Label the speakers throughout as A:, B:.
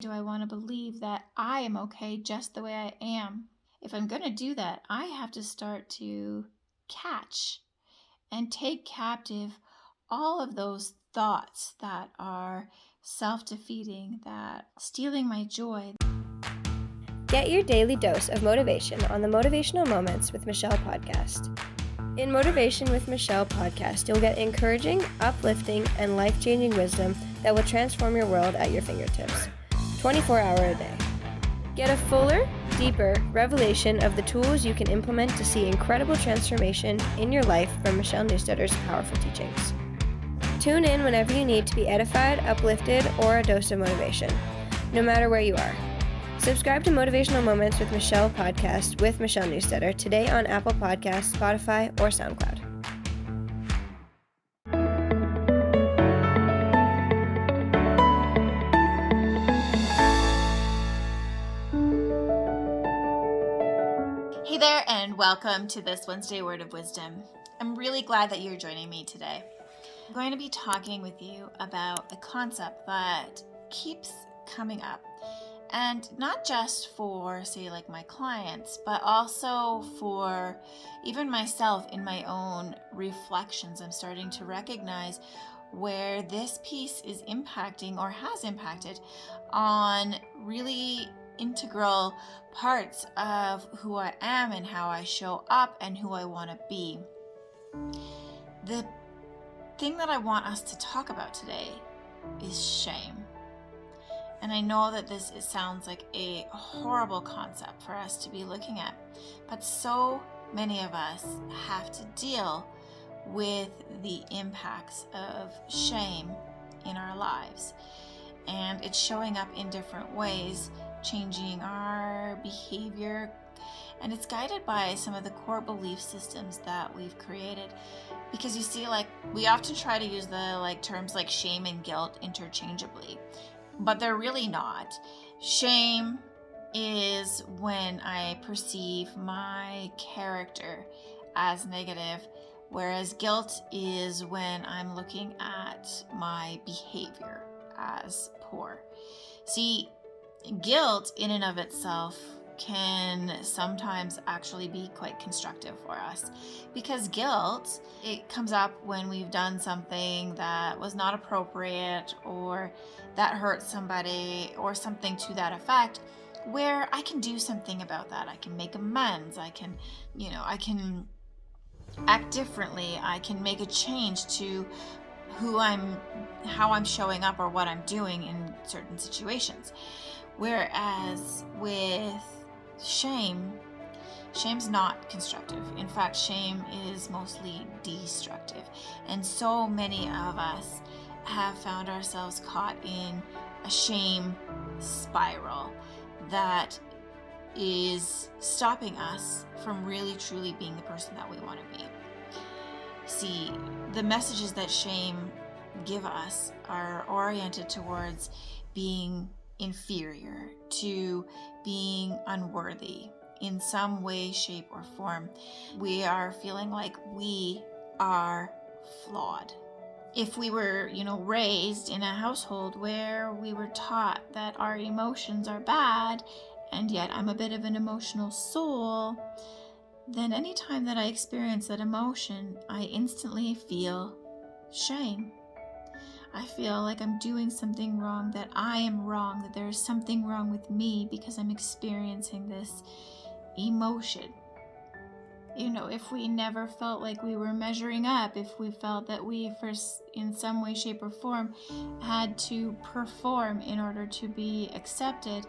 A: Do I want to believe that I am okay just the way I am? If I'm going to do that, I have to start to catch and take captive all of those thoughts that are self-defeating, that stealing my joy.
B: Get your daily dose of motivation on the Motivational Moments with Michelle podcast. In Motivation with Michelle podcast, you'll get encouraging, uplifting, and life-changing wisdom that will transform your world at your fingertips, 24 hours a day. Get a fuller, deeper revelation of the tools you can implement to see incredible transformation in your life from Michelle Newstetter's powerful teachings. Tune in whenever you need to be edified, uplifted, or a dose of motivation, no matter where you are. Subscribe to Motivational Moments with Michelle podcast with Michelle Newstetter today on Apple Podcasts, Spotify, or SoundCloud.
A: Hey there, and welcome to this Wednesday Word of Wisdom. I'm really glad that you're joining me today. I'm going to be talking with you about a concept that keeps coming up. And not just for, say, like my clients, but also for even myself in my own reflections. I'm starting to recognize where this piece is impacting or has impacted on really integral parts of who I am and how I show up and who I want to be. The thing that I want us to talk about today is shame. And I know that it sounds like a horrible concept for us to be looking at, but so many of us have to deal with the impacts of shame in our lives. And it's showing up in different ways, changing our behavior. And it's guided by some of the core belief systems that we've created. Because you see, we often try to use the terms like shame and guilt interchangeably. But they're really not. Shame is when I perceive my character as negative, whereas guilt is when I'm looking at my behavior as poor. See, guilt in and of itself can sometimes actually be quite constructive for us, because guilt, it comes up when we've done something that was not appropriate or that hurt somebody or something to that effect, where I can do something about that. I can make amends. I can act differently. I can make a change to how I'm showing up or what I'm doing in certain situations. Whereas with shame's not constructive. In fact, shame is mostly destructive. And so many of us have found ourselves caught in a shame spiral that is stopping us from really truly being the person that we want to be. See, the messages that shame give us are oriented towards being inferior, to being unworthy in some way, shape, or form. We are feeling like we are flawed. If we were, raised in a household where we were taught that our emotions are bad, and yet I'm a bit of an emotional soul, then anytime that I experience that emotion, I instantly feel shame. I feel like I'm doing something wrong, that I am wrong, that there is something wrong with me because I'm experiencing this emotion. If we never felt like we were measuring up, if we felt that we, in some way, shape, or form, had to perform in order to be accepted,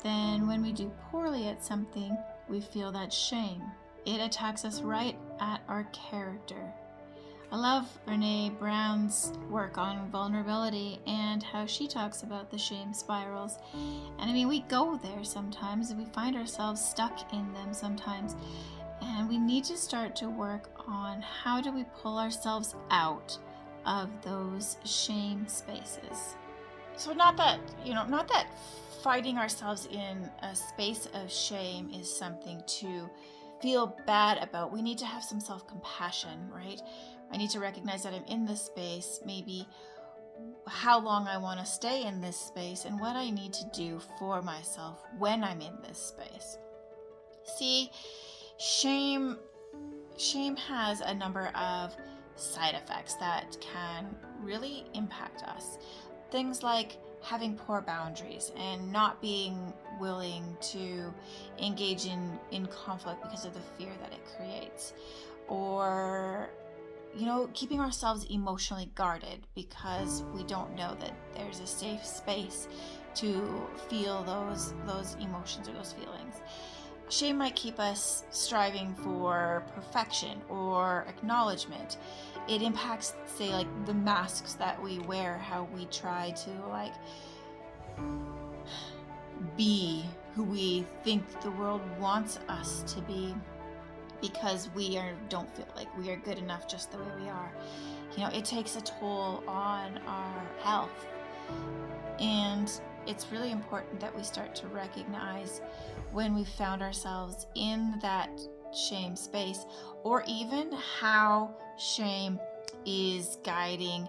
A: then when we do poorly at something, we feel that shame. It attacks us right at our character. I love Brene Brown's work on vulnerability and how she talks about the shame spirals. And we go there sometimes, and we find ourselves stuck in them sometimes. And we need to start to work on how do we pull ourselves out of those shame spaces. So not that fighting ourselves in a space of shame is something to feel bad about. We need to have some self-compassion, right? I need to recognize that I'm in this space. Maybe how long I want to stay in this space and what I need to do for myself when I'm in this space. See, shame has a number of side effects that can really impact us. Things like having poor boundaries and not being willing to engage in conflict because of the fear that it creates. Or keeping ourselves emotionally guarded because we don't know that there's a safe space to feel those emotions or those feelings. Shame might keep us striving for perfection or acknowledgement. It impacts, say, like the masks that we wear, how we try to be who we think the world wants us to be, because we don't feel like we are good enough just the way we are. It takes a toll on our health. And it's really important that we start to recognize when we've found ourselves in that shame space, or even how shame is guiding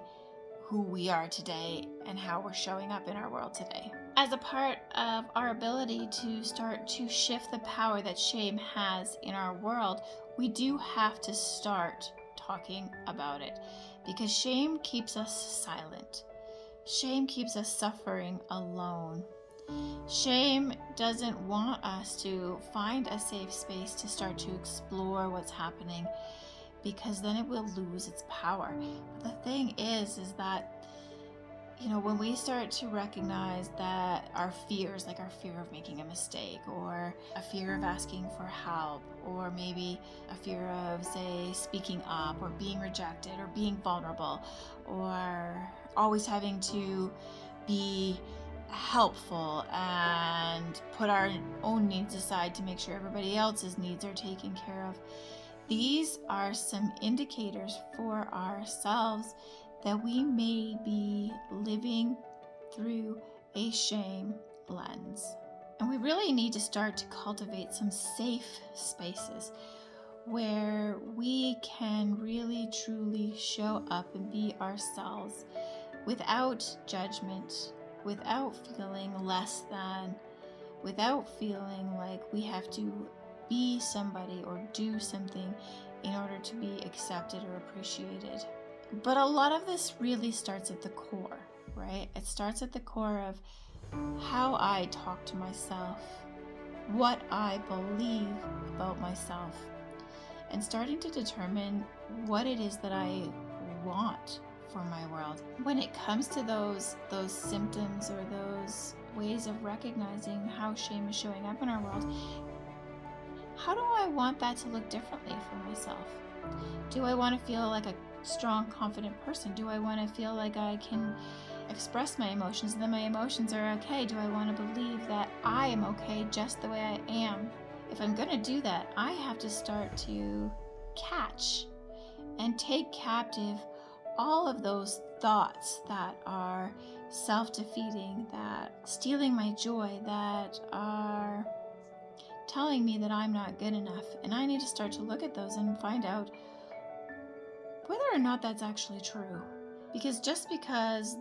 A: who we are today and how we're showing up in our world today. As a part of our ability to start to shift the power that shame has in our world, we do have to start talking about it, because shame keeps us silent. Shame keeps us suffering alone. Shame doesn't want us to find a safe space to start to explore what's happening, because then it will lose its power. But the thing is that when we start to recognize that our fears, like our fear of making a mistake, or a fear of asking for help, or maybe a fear of, say, speaking up, or being rejected, or being vulnerable, or always having to be helpful and put our own needs aside to make sure everybody else's needs are taken care of. These are some indicators for ourselves that we may be living through a shame lens. And we really need to start to cultivate some safe spaces where we can really truly show up and be ourselves without judgment, without feeling less than, without feeling like we have to be somebody or do something in order to be accepted or appreciated. But a lot of this really starts at the core, right? It starts at the core of how I talk to myself, what I believe about myself, and starting to determine what it is that I want for my world. When it comes to those symptoms or those ways of recognizing how shame is showing up in our world, how do I want that to look differently for myself? Do I want to feel like a strong, confident person? Do I want to feel like I can express my emotions and that my emotions are okay? Do I want to believe that I am okay just the way I am? If I'm going to do that, I have to start to catch and take captive all of those thoughts that are self-defeating, that stealing my joy, that are telling me that I'm not good enough. And I need to start to look at those and find out whether or not that's actually true. Because just because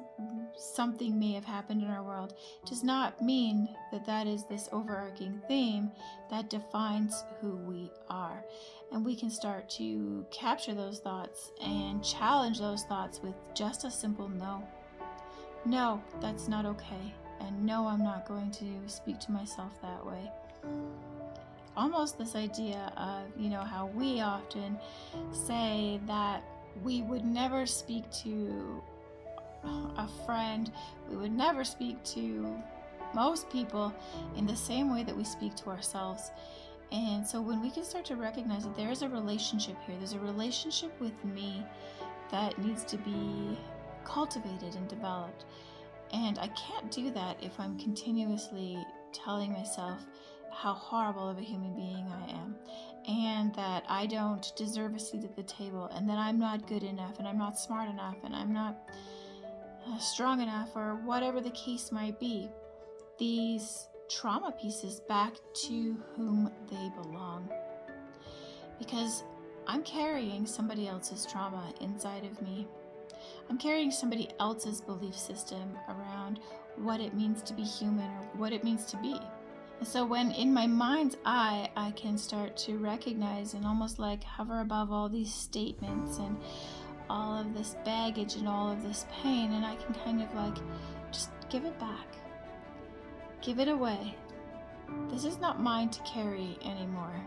A: something may have happened in our world does not mean that that is this overarching theme that defines who we are. And we can start to capture those thoughts and challenge those thoughts with just a simple no. No, that's not okay. And no, I'm not going to speak to myself that way. Almost this idea of, how we often say that we would never speak to a friend, we would never speak to most people in the same way that we speak to ourselves. And so when we can start to recognize that there's a relationship here, there's a relationship with me that needs to be cultivated and developed. And I can't do that if I'm continuously telling myself how horrible of a human being I am, and that I don't deserve a seat at the table, and that I'm not good enough, and I'm not smart enough, and I'm not strong enough, or whatever the case might be. These trauma pieces back to whom they belong. Because I'm carrying somebody else's trauma inside of me. I'm carrying somebody else's belief system around what it means to be human or what it means to be. And so when in my mind's eye, I can start to recognize and almost like hover above all these statements and all of this baggage and all of this pain, and I can kind of like just give it back, give it away. This is not mine to carry anymore.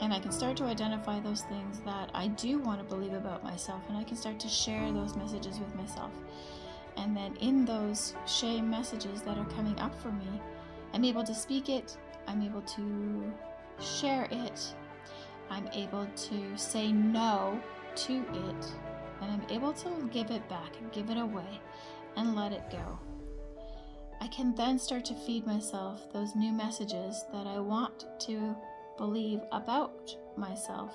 A: And I can start to identify those things that I do want to believe about myself, and I can start to share those messages with myself. And then in those shame messages that are coming up for me, I'm able to speak it, I'm able to share it, I'm able to say no to it, and I'm able to give it back and give it away and let it go. I can then start to feed myself those new messages that I want to believe about myself,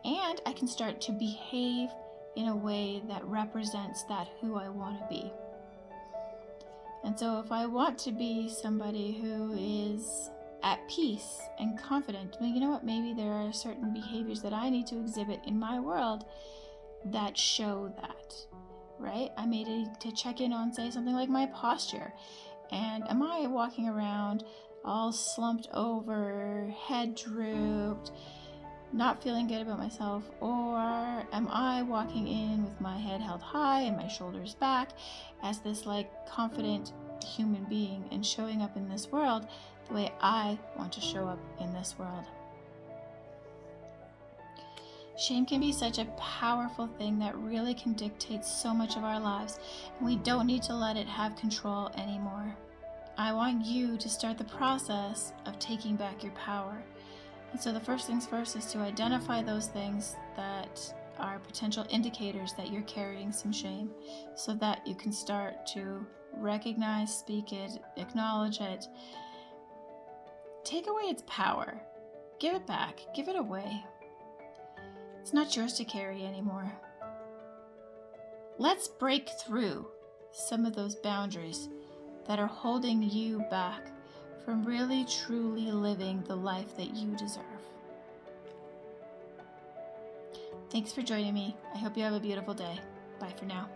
A: and I can start to behave in a way that represents that who I want to be. And so if I want to be somebody who is at peace and confident, well, you know what, maybe there are certain behaviors that I need to exhibit in my world that show that, right? I may need to check in on, say, something like my posture. And am I walking around all slumped over, head drooped, not feeling good about myself? Or am I walking in with my head held high and my shoulders back as this like confident human being and showing up in this world the way I want to show up in this world? Shame can be such a powerful thing that really can dictate so much of our lives, and we don't need to let it have control anymore. I want you to start the process of taking back your power. And so the first things first is to identify those things that are potential indicators that you're carrying some shame, so that you can start to recognize, speak it, acknowledge it. Take away its power. Give it back. Give it away. It's not yours to carry anymore. Let's break through some of those boundaries that are holding you back from really truly living the life that you deserve. Thanks for joining me. I hope you have a beautiful day. Bye for now.